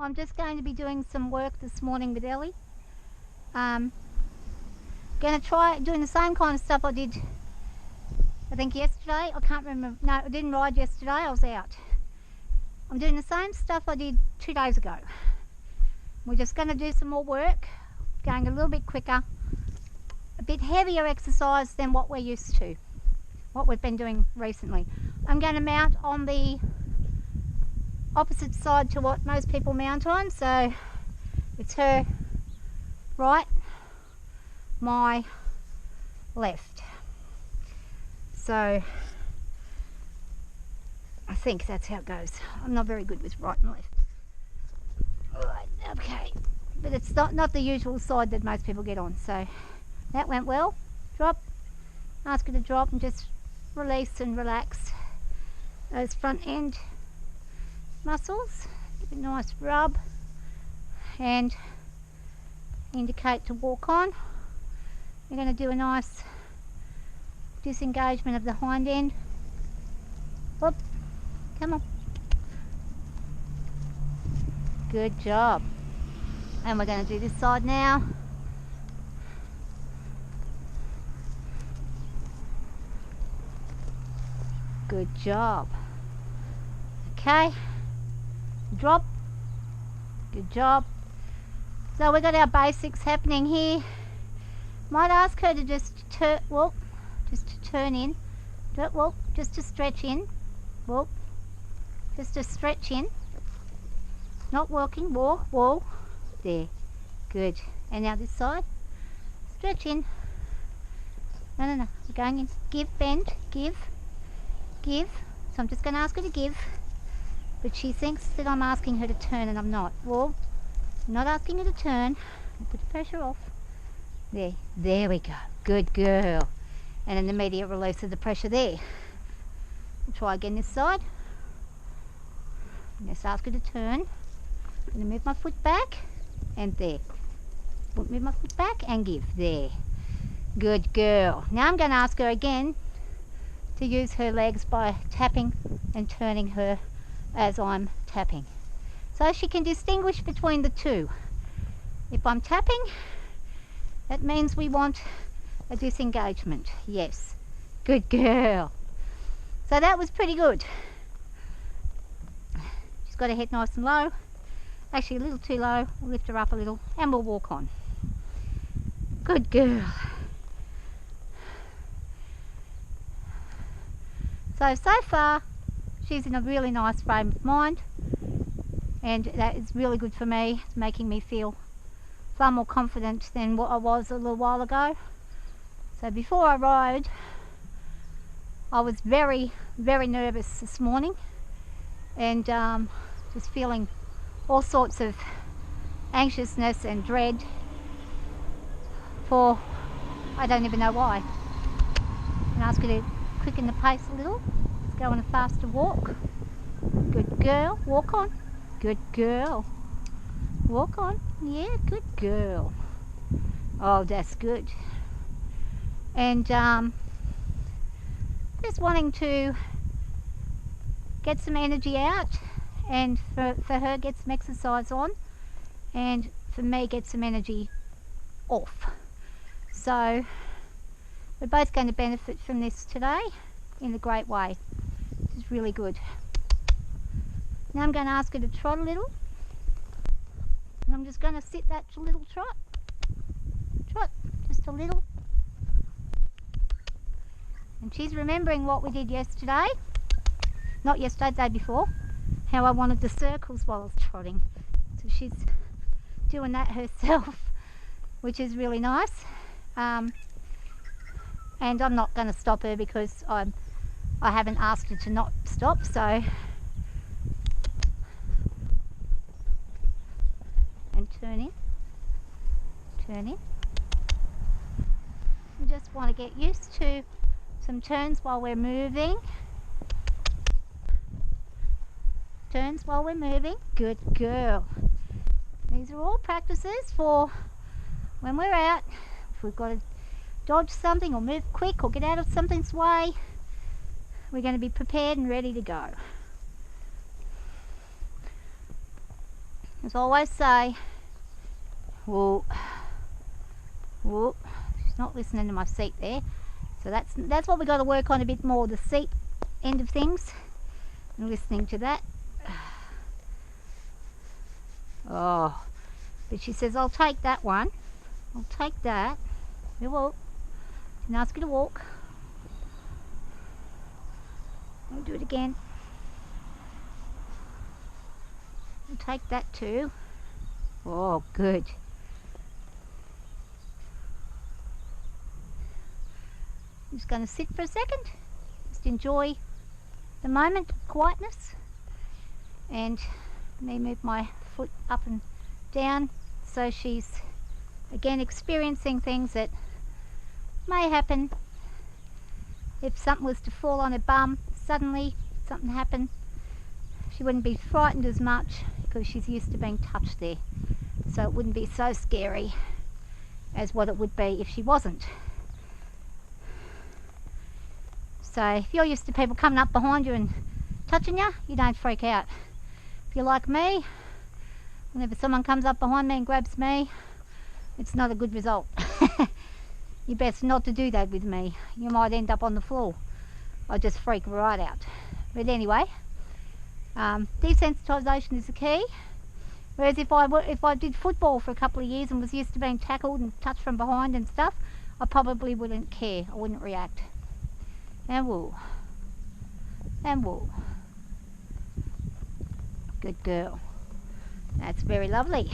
I'm just going to be doing some work this morning with Ellie. Going to try doing the same kind of stuff I did, I think yesterday. I can't remember. No, I didn't ride yesterday. I was out. I'm doing the same stuff I did 2 days ago. We're just going to do some more work, going a little bit quicker, a bit heavier exercise than what we're used to, what we've been doing recently. I'm going to mount on the opposite side to what most people mount on, so it's her right, my left. So I think that's how it goes. I'm not very good with right and left. Alright, okay, but it's not the usual side that most people get on. So that went well. Drop, ask her to drop and just release and relax those front end muscles. Give it a nice rub and indicate to walk on. We're going to do a nice disengagement of the hind end. Whoop, come on. Good job. And we're going to do this side now. Good job. Okay. Drop. Good job. So we got our basics happening here. Might ask her to just walk, just to turn in. Don't walk, just to stretch in. Walk, just to stretch in. Not walking, walk. There. Good. And now this side. Stretch in. No. We're going in. Give, bend, give. So I'm just going to ask her to give. But she thinks that I'm asking her to turn and I'm not. Well, I'm not asking her to turn. Put the pressure off. There we go. Good girl. And an immediate release of the pressure there. We'll try again this side. Just ask her to turn. I'm going to move my foot back and there. Move my foot back and give. There. Good girl. Now I'm going to ask her again to use her legs by tapping and turning her as I'm tapping, so she can distinguish between the two. If I'm tapping, that means we want a disengagement. Yes, good girl. So that was pretty good. She's got her head nice and low, actually a little too low. We'll lift her up a little and we'll walk on. Good girl. So far she's in a really nice frame of mind, and that is really good for me. It's making me feel far more confident than what I was a little while ago. So before I rode, I was very, very nervous this morning, and just feeling all sorts of anxiousness and dread for I don't even know why. And ask her to quicken the pace a little. Let's go on a faster walk. Good girl. Walk on. Good girl. Walk on. Yeah, good girl. Oh, that's good. And just wanting to get some energy out, and for her get some exercise on, and for me get some energy off. So we're both going to benefit from this today in a great way, which is really good. Now I'm going to ask her to trot a little, and I'm just going to sit that little trot, just a little. And she's remembering what we did yesterday, not yesterday, the day before, how I wanted the circles while I was trotting. So she's doing that herself, which is really nice. And I'm not going to stop her because I haven't asked her to not stop. So, and turn in. We just want to get used to some turns while we're moving. Good girl. These are all practices for when we're out. If we've got to dodge something or move quick or get out of something's way, we're going to be prepared and ready to go. As I always say, whoa, whoa. She's not listening to my seat there. So that's what we got to work on a bit more, the seat end of things, and listening to that. Oh, but she says, I'll take that one. I'll take that. You walk. Didn't ask you to walk. I'll do it again. I'll take that too. Oh, good. I'm just going to sit for a second. Just enjoy the moment of quietness. And let me move my foot up and down so she's again experiencing things that may happen. If something was to fall on her bum, suddenly something happened, she wouldn't be frightened as much because she's used to being touched there. So it wouldn't be so scary as what it would be if she wasn't. So if you're used to people coming up behind you and touching you, you don't freak out. If you're like me, whenever someone comes up behind me and grabs me, it's not a good result. You're best not to do that with me. You might end up on the floor. I'll just freak right out. But anyway, desensitisation is the key. Whereas if I did football for a couple of years and was used to being tackled and touched from behind and stuff, I probably wouldn't care. I wouldn't react. And wool. And wool. Good girl. That's very lovely.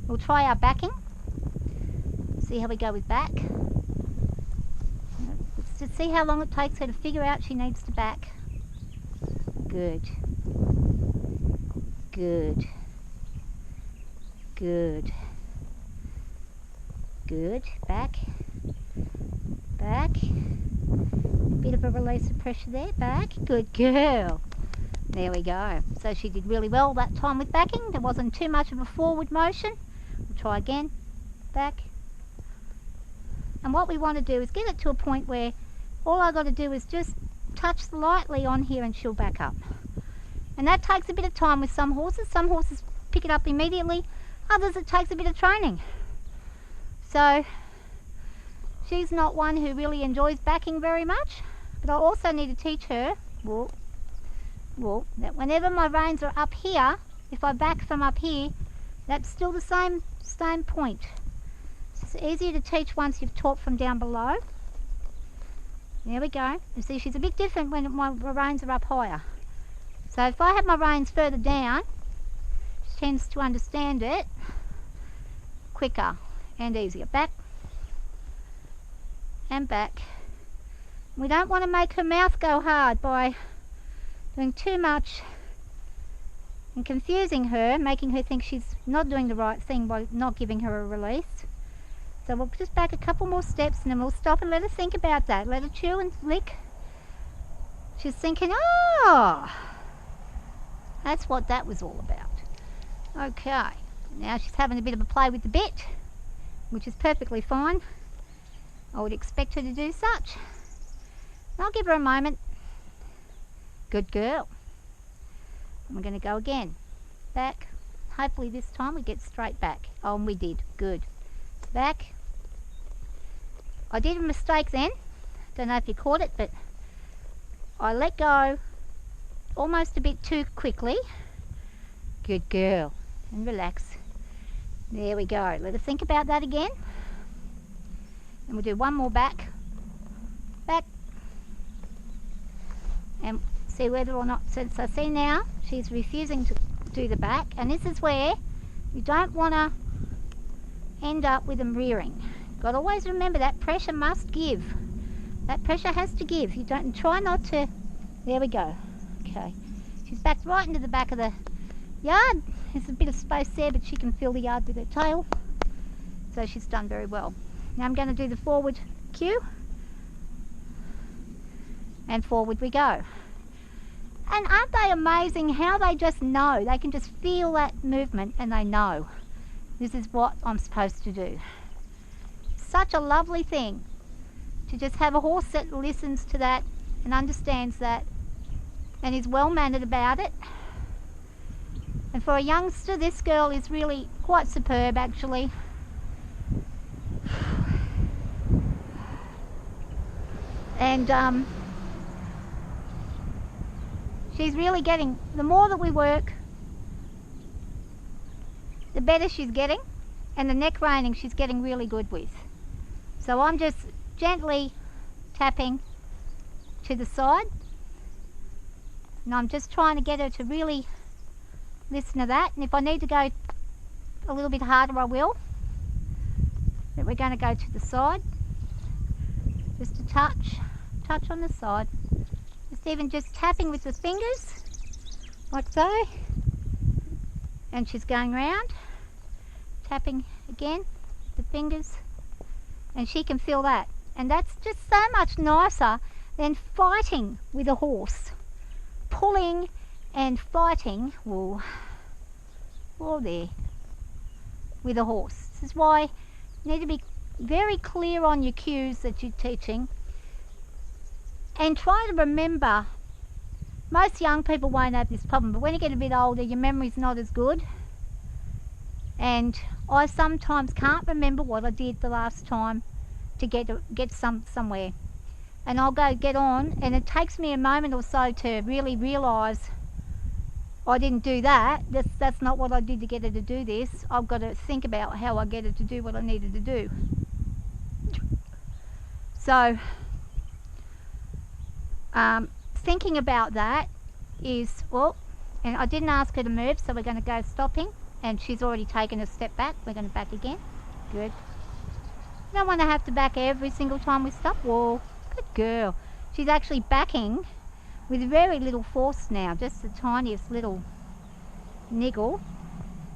We'll try our backing. See how we go with back. Let's just see how long it takes her to figure out she needs to back. Good. Good. Good. Good. Back. Back. Bit of a release of pressure there. Back. Good girl. There we go. So she did really well that time with backing. There wasn't too much of a forward motion. We'll try again. Back. And what we want to do is get it to a point where all I've got to do is just touch lightly on here and she'll back up. And that takes a bit of time with some horses. Some horses pick it up immediately. Others it takes a bit of training. So she's not one who really enjoys backing very much. But I also need to teach her, that whenever my reins are up here, if I back from up here, that's still the same point. It's easier to teach once you've taught from down below. There we go. You see, she's a bit different when my reins are up higher. So if I have my reins further down, she tends to understand it quicker and easier. Back and back. We don't want to make her mouth go hard by doing too much and confusing her, making her think she's not doing the right thing by not giving her a release. So we'll just back a couple more steps and then we'll stop and let her think about that. Let her chew and lick. She's thinking, oh, that's what that was all about. Okay, now she's having a bit of a play with the bit, which is perfectly fine. I would expect her to do such. I'll give her a moment. Good girl. And we're going to go again. Back. Hopefully this time we get straight back. Oh, and we did. Good. Back. I did a mistake then. Don't know if you caught it, but I let go almost a bit too quickly. Good girl. And relax. There we go. Let her think about that again. And we'll do one more back. Back. And see whether or not, so see now, she's refusing to do the back. And this is where you don't want to end up with them rearing. Got to always remember that pressure must give. That pressure has to give. You don't try not to. There we go. Okay. She's backed right into the back of the yard. There's a bit of space there, but she can fill the yard with her tail. So she's done very well. Now I'm going to do the forward cue. And forward we go. And aren't they amazing how they just know? They can just feel that movement and they know this is what I'm supposed to do. Such a lovely thing to just have a horse that listens to that and understands that and is well mannered about it. And for a youngster, this girl is really quite superb actually. And she's really getting, the more that we work, the better she's getting, and the neck reining she's getting really good with. So I'm just gently tapping to the side, and I'm just trying to get her to really listen to that. And if I need to go a little bit harder, I will. But we're going to go to the side, just a touch on the side, just tapping with the fingers like so, and she's going round, tapping again the fingers, and she can feel that. And that's just so much nicer than fighting with a horse, pulling and fighting there with a horse. This is why you need to be very clear on your cues that you're teaching, and try to remember. Most young people won't have this problem, but when you get a bit older, your memory's not as good, and I sometimes can't remember what I did the last time to get somewhere, and I'll go get on, and it takes me a moment or so to really realise I didn't do that. That's not what I did to get her to do this. I've got to think about how I get her to do what I needed to do. So thinking about that is, well, and I didn't ask her to move, so we're going to go stopping, and she's already taken a step back. We're going to back again. Good. You don't want to have to back every single time we stop. Whoa, good girl. She's actually backing with very little force now, just the tiniest little niggle.